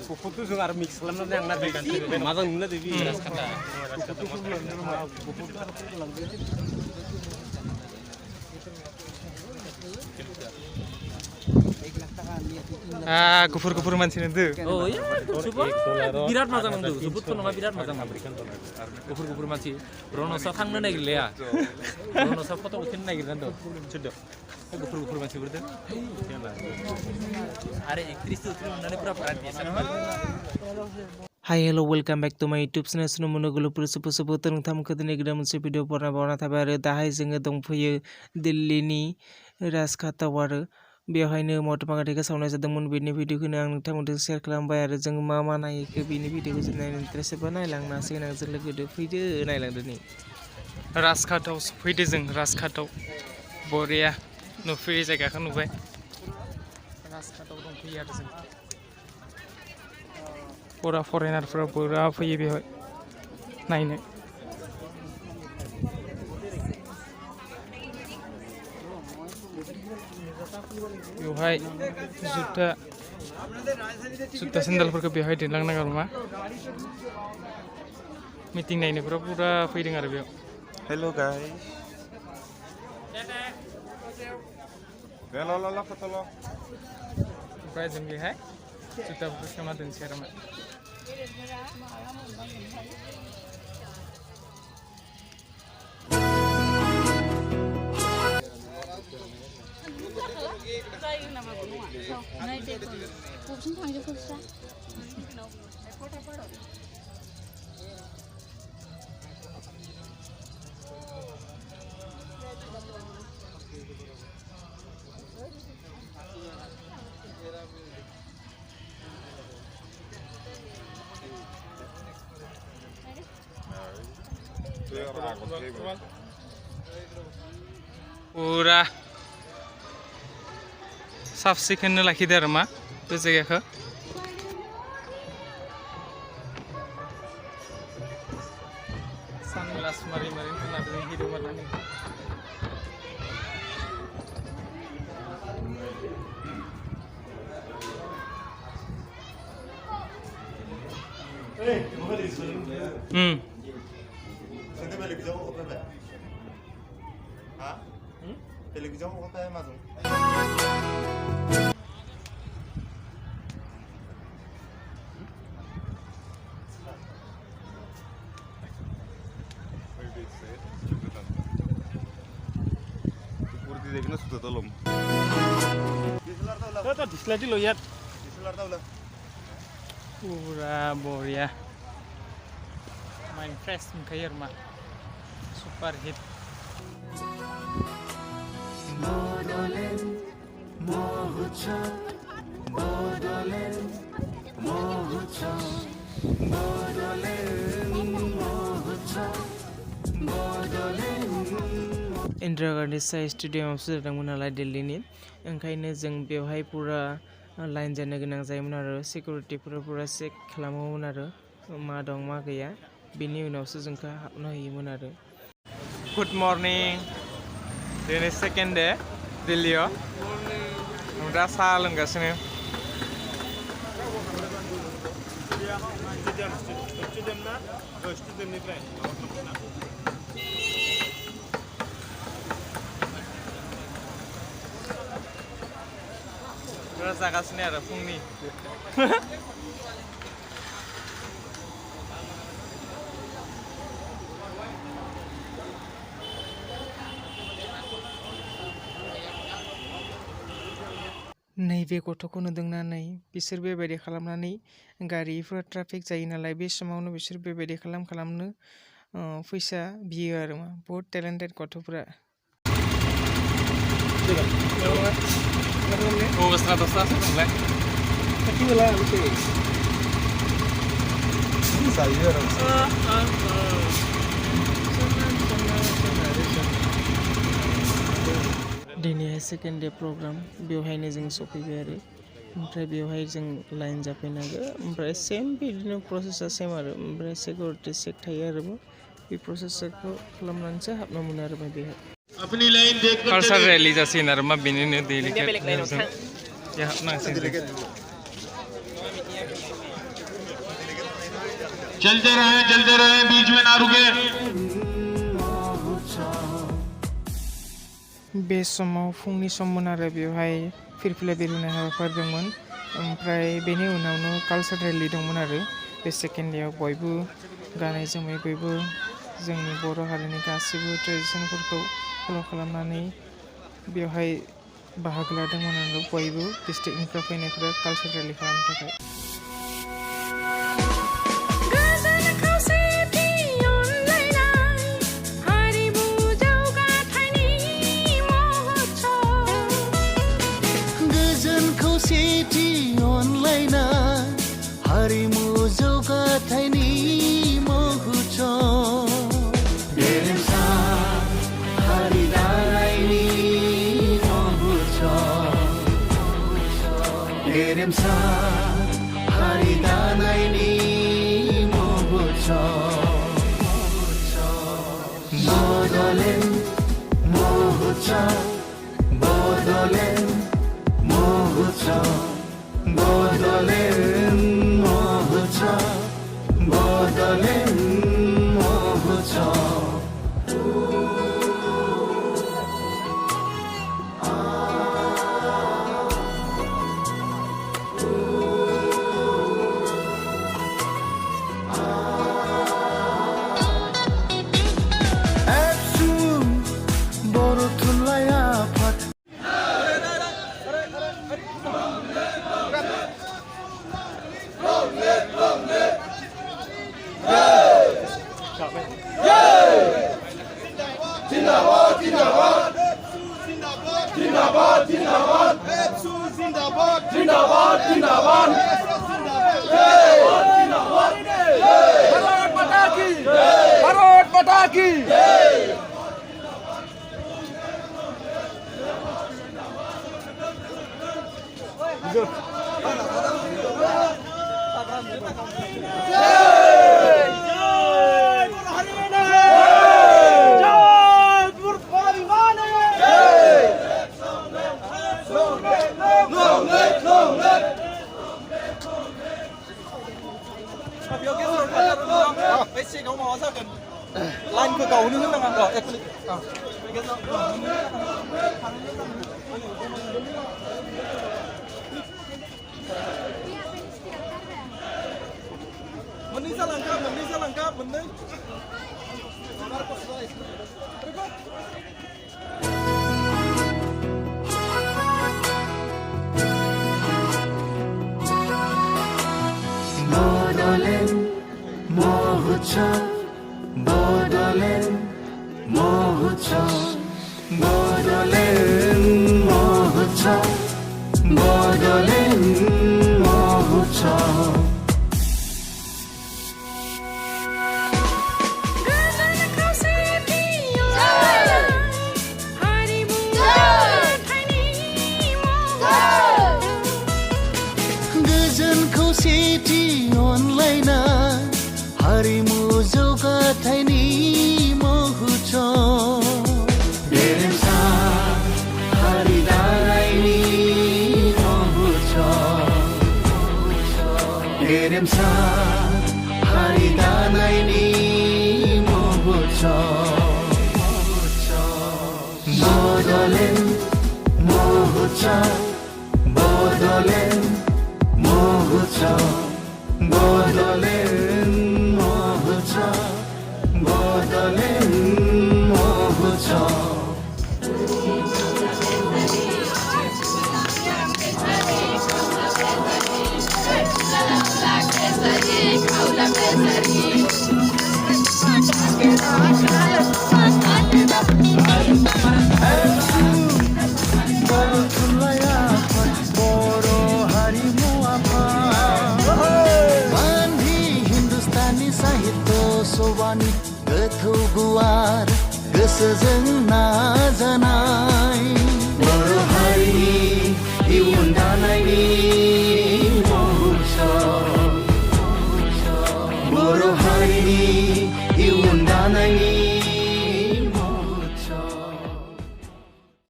गुफुरखौ जों आरो मिक्स खालामनानै आंना दै माजों नुना दै राजखान्दा गुफुर गुफुर मानसि नुदो Oh iya, birat mazang nang tuh, sebut kan birat mazang. Gufur gufur masih, Rono sa thang nang gila ya, Rono sa foto utin nang gila tuh, sudah. Gufur gufur masih berarti. Are aktris tuh nang pura peran biasa. Hi hello welcome back to my YouTube channel sunu monogolo pusu teng tham khadini gida moनसे video बना थाबाय आरो दाहाय जोङो दंफैयो दिल्लीनि राजघाट टावार बेवहायनो महात्मा गान्धीखौ सावनाय जादोंमोन बेनि भिडिअखौनो आं नोंथांमोनजों शेयार खालामबाय आरो जों मा मा नायखो बेनि भिडिअखौ जों नायनो इन्टारेस्ट एबा नायलांनो हासिगोन आं जों लोगोदो फैदो नायलांदो नै राजघाटआव फैदो जों राजघाटआव बरिया नुफेरै जायगाखौ नुबाय राजघाटआव दंफैयो आरो जों पूरा फरेनारफोरा पूरा फैयो बेवहाय नायनो बेवहाय जुता सेन्देलफोरखौ बेवहाय दोनलांनांगौ नामा मिटिं नायनोफोरा पूरा फैदों आरो बेयाव हेलो गाइस ला फटो लो ओमफ्राय जों बेहाय जुताफोरखौ सोना दोनसै आरो मा पूरा साफ सिखोन लाखिदो आरो मा बे जायगाखौ सानग्लास मारि मारि खोनादों भिडिअ बानायनानै टेलीविजन होता है मालूम पूरी देखना सुधा तो लोग तो डिस्प्ले लो यार पूरा बरिया माइंड फ्रेश मोनखायो आरो मा सुपार हिट इन्दिरा गान्धी स्टेडियामावसो जादोंमोन नालाय दिल्लीनि ओंखायनो जों बेवहाय पुरा लाइन जानो गोनां जायोमोन आरो सिकिउरिटिफोरा पुरा चेक खालामोमोन आरो मा दं मा गैया बिनि उनावसो जोंखौ हाबनो होयोमोन आरो गुड मर्निं दिनै सेकेन्ड डे दिल्लीयाव दा साहा लोंगासिनो जागासिनो आरो फुंनि नैबे गथ'खौ नुदोंना नै बिसोर बेबायदि खालामनानै गारिफोरा ट्राफिक जायो नालाय बे समावनो बिसोर बेबायदि खालामनो फैसा बियो आरो मा बहुत टेलेन्टेड गथ'फोरा दिनैहाय सेकेन्ड डे प्रग्राम बेवहायनो जों सफैबाय आरो ओमफ्राय बेवहाय जों लाइन जाफैनांगौ ओमफ्राय सेम बिदिनो प्रसेसा सेम आरो ओमफ्राय सिकिउरिटि चेक थायो आरो बे प्रसेसखौ खालामनानैसो हाबनो मोनो आरो बेहाय कालचार रेलि जासिगोन आरो मा बेनिनो दैलि चलते रहे बीच में ना रुके। बे समाव फुंनि सममोन आरो बेवहाय फिरफिला बिरहोनाय हाबाफारि दंमोन ओमफ्राय बेनि उनावनो कालचार रेलि दंमोन आरो बे सेकेन्ड डेआव बयबो गानै जोमै बयबो जोंनि बर' हारिनि गासिबो ट्रेडिसनफोरखौ फल' खालामनानै बेवहाय बाहागो लादोंमोन आरो बयबो डिस्ट्रिक्टनिफ्राय फैनायफोरा कालचार रेलि खालामनो थाखाय। हारिमु जौगाथायनि महुत्सव गेरेमसा हारि दानायनि महुत्सव गेरेमसा हारि दानायनि महुत्सव बड'लेण्ड महुत्सव बड'लेण्ड महुत्सव बड'लेण्ड बड'लेण्ड महुत्सव एबसु बर' थुनलाइ आफाद भारत माता की Lan ke cầu nữa nè rồi. Mình đi ra làng cáp, mình đi. Bodoland महुत्सव Bodoland महुत्सव Bodoland महुत्सव Bodoland महुत्सव गोजोन खौसेथि अनलायनाय हारिमु जौगाथायनि महुत्सव गेरेमसा हारि दानायनि महुत्सव गेरेमसा हारि दानायनि महुत्सव बड'लेण्ड महुत्सव बड'लेण्ड महुत्सव बड'लेण्ड महुत्सव बड'लेण्ड महुत्सव बर' थुनलाइ आफाद बर' हारिमु आफाद गान्धी हिन्दुस्तानी साहित्य सभानि गोथौ गुवार गोसोजों नाजानाय बर' हारिनि इयुन दानायनि